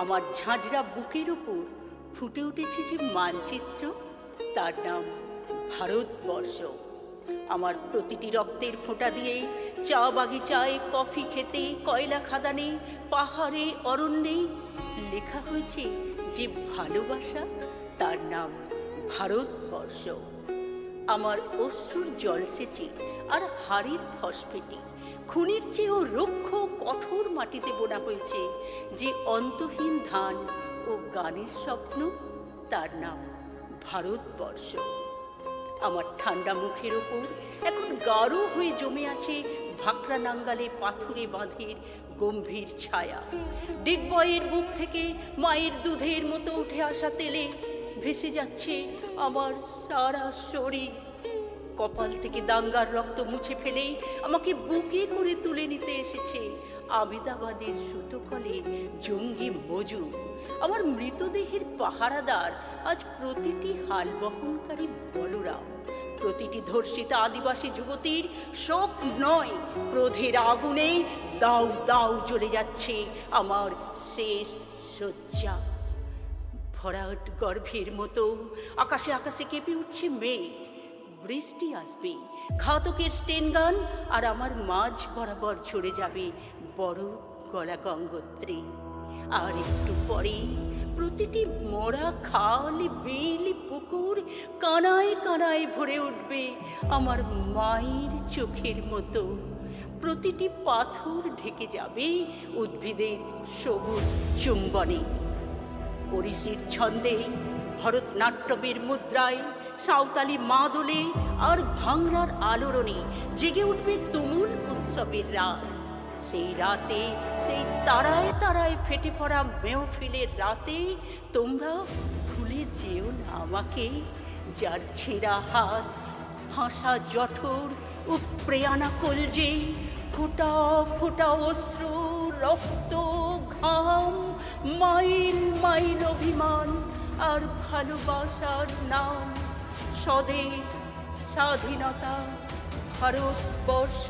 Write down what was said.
আমার ঝাঁঝরা বুকের উপর ফুটে উঠেছে যে মানচিত্র, তার নাম ভারতবর্ষ। আমার প্রতিটি রক্তের ফোঁটা দিয়ে চা বাগিচায়, কফি খেতে, কয়লা খাদানে, পাহাড়ে, অরণ্যে লেখা হয়েছে যে ভালোবাসা, তার নাম ভারতবর্ষ। আমার অশ্রুর জলসেচে আর হাড়ের ফসফেটে খুনির চেয়েও রুক্ষ কঠোর মাটিতে বোনা হয়েছে যে অন্তহীন ধান ও গানের স্বপ্ন, তার নাম ভারতবর্ষ। আমার ঠান্ডা মুখের ওপর এখন গাঢ় হয়ে জমে আছে ভাকরা নাঙ্গালে পাথুরে বাঁধের গম্ভীর ছায়া। ডিগবয়ের বুক থেকে মায়ের দুধের মতো উঠে আসা তেলে ভেসে যাচ্ছে আমার সারা শরীর। কপাল থেকে দাঙ্গার রক্ত মুছে ফেলেই আমাকে বুকে করে তুলে নিতে এসেছে আমেদাবাদের সুতোকলে জঙ্গি মজু। আমার মৃতদেহের পাহারাদার আজ প্রতিটি হাল বহনকারী বলরাম, প্রতিটি ধর্ষিতা আদিবাসী যুবতীর শোক নয়, ক্রোধের আগুনে দাউ দাউ জ্বলে যাচ্ছে আমার শেষ শয্যা। ভরাট গর্ভের মতো আকাশে আকাশে কেঁপে উঠছে মেঘ। বৃষ্টি আসবে, ঘাতকের স্টেনগান আর আমার মাঝ বরাবর ঝরে যাবে বড় গলা গঙ্গোত্রী। আর একটু পরে প্রতিটি মরা খাল, বিল, পুকুর কানায় কানায় ভরে উঠবে আমার মায়ের চোখের মতো। প্রতিটি পাথর ঢেকে যাবে উদ্ভিদের সবুজ চুম্বনে। ওড়িশির ছন্দে, ভরতনাট্যমের মুদ্রায়, সাঁওতালি মাদলে আর ভাংড়ার আলোড়নে জেগে উঠবে তুমুল উৎসবের রাত। সেই রাতে, সেই তারায় তারায় ফেটে পড়া মেহফিলের রাতে তোমরা ভুলে যেও না আমাকে, যার ছেঁড়া হাত, ফাঁসা জঠর ও প্রেয়ানা কলজে ফোঁটা ফোঁটা অশ্রু, রক্ত, ঘাম, মাইল মাইল অভিমান আর ভালোবাসার নাম স্বদেশ, স্বাধীনতা, ভারতবর্ষ।